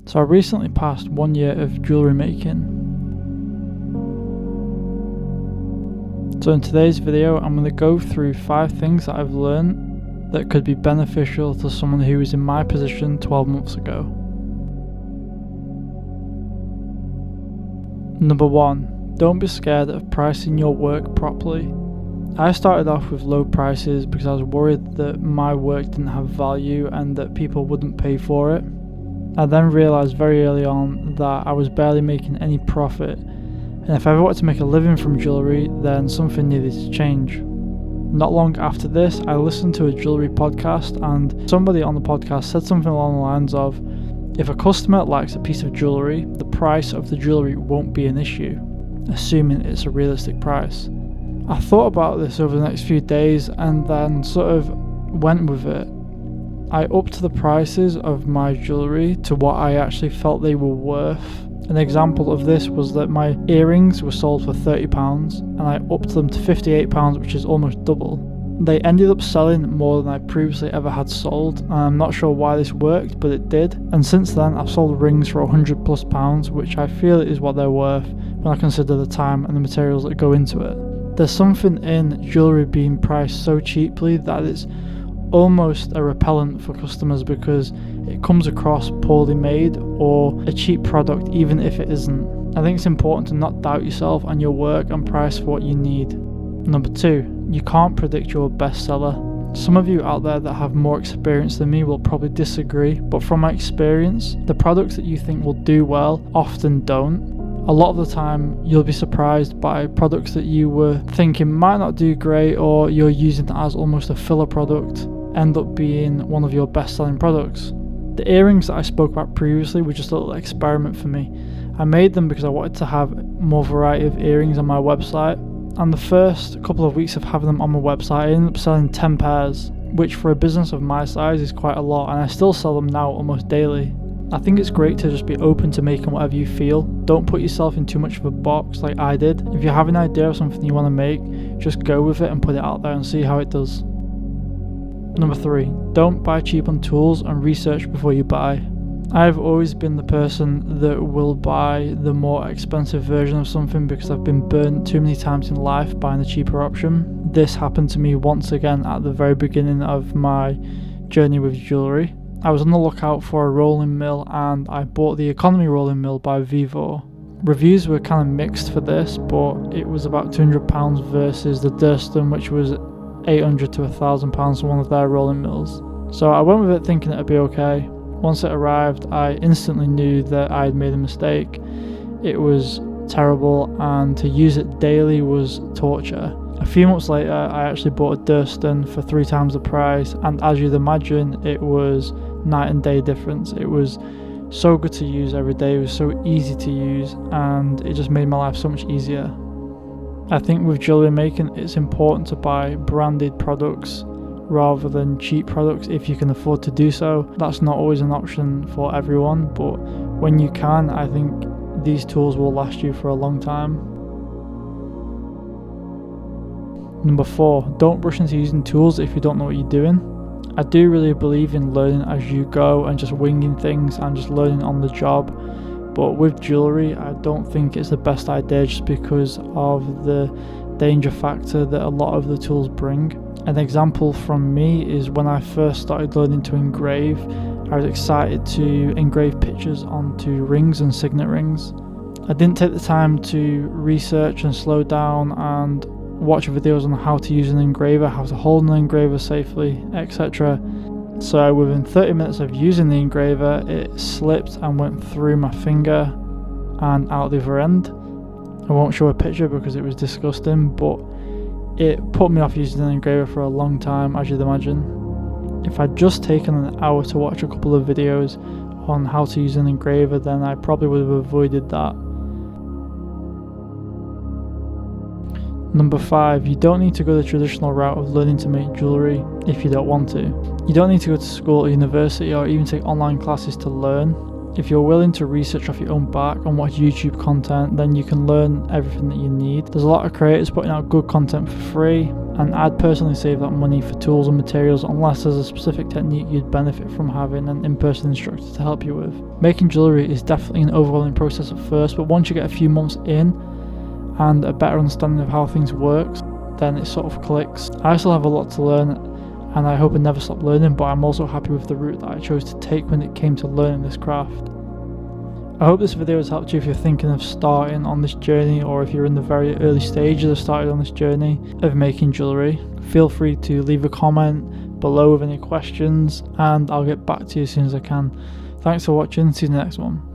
So I recently passed 1 year of jewellery making. So in today's video, I'm going to go through 5 things that I've learned that could be beneficial to someone who was in my position 12 months ago. Number 1, don't be scared of pricing your work properly. I started off with low prices because I was worried that my work didn't have value and that people wouldn't pay for it. I then realised very early on that I was barely making any profit, and if I ever wanted to make a living from jewellery, then something needed to change. Not long after this, I listened to a jewellery podcast, and somebody on the podcast said something along the lines of, if a customer likes a piece of jewellery, the price of the jewellery won't be an issue, assuming it's a realistic price. I thought about this over the next few days and then sort of went with it. I upped the prices of my jewellery to what I actually felt they were worth. An example of this was that my earrings were sold for £30 and I upped them to £58, which is almost double. They ended up selling more than I previously ever had sold, and I'm not sure why this worked, but it did. And since then I've sold rings for £100+, which I feel is what they're worth when I consider the time and the materials that go into it. There's something in jewellery being priced so cheaply that it's almost a repellent for customers because it comes across poorly made or a cheap product even if it isn't. I think it's important to not doubt yourself and your work and price for what you need. Number 2, you can't predict your bestseller. Some of you out there that have more experience than me will probably disagree, but from my experience, the products that you think will do well often don't. A lot of the time you'll be surprised by products that you were thinking might not do great, or you're using as almost a filler product end up being one of your best-selling products. The earrings that I spoke about previously were just a little experiment for me. I made them because I wanted to have more variety of earrings on my website, and the first couple of weeks of having them on my website I ended up selling 10 pairs, which for a business of my size is quite a lot, and I still sell them now almost daily. I think it's great to just be open to making whatever you feel. Don't put yourself in too much of a box like I did. If you have an idea of something you want to make, just go with it and put it out there and see how it does. Number 3, don't buy cheap on tools and research before you buy. I've always been the person that will buy the more expensive version of something because I've been burnt too many times in life buying the cheaper option. This happened to me once again at the very beginning of my journey with jewellery. I was on the lookout for a rolling mill and I bought the economy rolling mill by Vivo. Reviews were kind of mixed for this, but it was about £200 versus the Durston, which was £800 to £1,000 for one of their rolling mills. So I went with it thinking it'd be okay. Once it arrived, I instantly knew that I had made a mistake. It was terrible, and to use it daily was torture. A few months later, I actually bought a Durston for 3 times the price, and as you'd imagine, it was night and day difference. It was so good to use every day, it was so easy to use, and it just made my life so much easier. I think with jewellery making, it's important to buy branded products rather than cheap products if you can afford to do so. That's not always an option for everyone, but when you can, I think these tools will last you for a long time. Number 4, don't rush into using tools if you don't know what you're doing. I do really believe in learning as you go and just winging things and just learning on the job, but with jewellery I don't think it's the best idea just because of the danger factor that a lot of the tools bring. An example from me is when I first started learning to engrave, I was excited to engrave pictures onto rings and signet rings. I didn't take the time to research and slow down and watch videos on how to use an engraver, how to hold an engraver safely, etc. So within 30 minutes of using the engraver, it slipped and went through my finger and out the other end. I won't show a picture because it was disgusting, but it put me off using an engraver for a long time, as you'd imagine. If I'd just taken an hour to watch a couple of videos on how to use an engraver, then I probably would have avoided that. Number 5, you don't need to go the traditional route of learning to make jewellery if you don't want to. You don't need to go to school or university or even take online classes to learn. If you're willing to research off your own back and watch YouTube content, then you can learn everything that you need. There's a lot of creators putting out good content for free, and I'd personally save that money for tools and materials unless there's a specific technique you'd benefit from having an in-person instructor to help you with. Making jewellery is definitely an overwhelming process at first, but once you get a few months in and a better understanding of how things work, then it sort of clicks. I still have a lot to learn, and I hope I never stop learning, but I'm also happy with the route that I chose to take when it came to learning this craft. I hope this video has helped you if you're thinking of starting on this journey, or if you're in the very early stages of starting on this journey of making jewellery. Feel free to leave a comment below with any questions, and I'll get back to you as soon as I can. Thanks for watching, see you in the next one.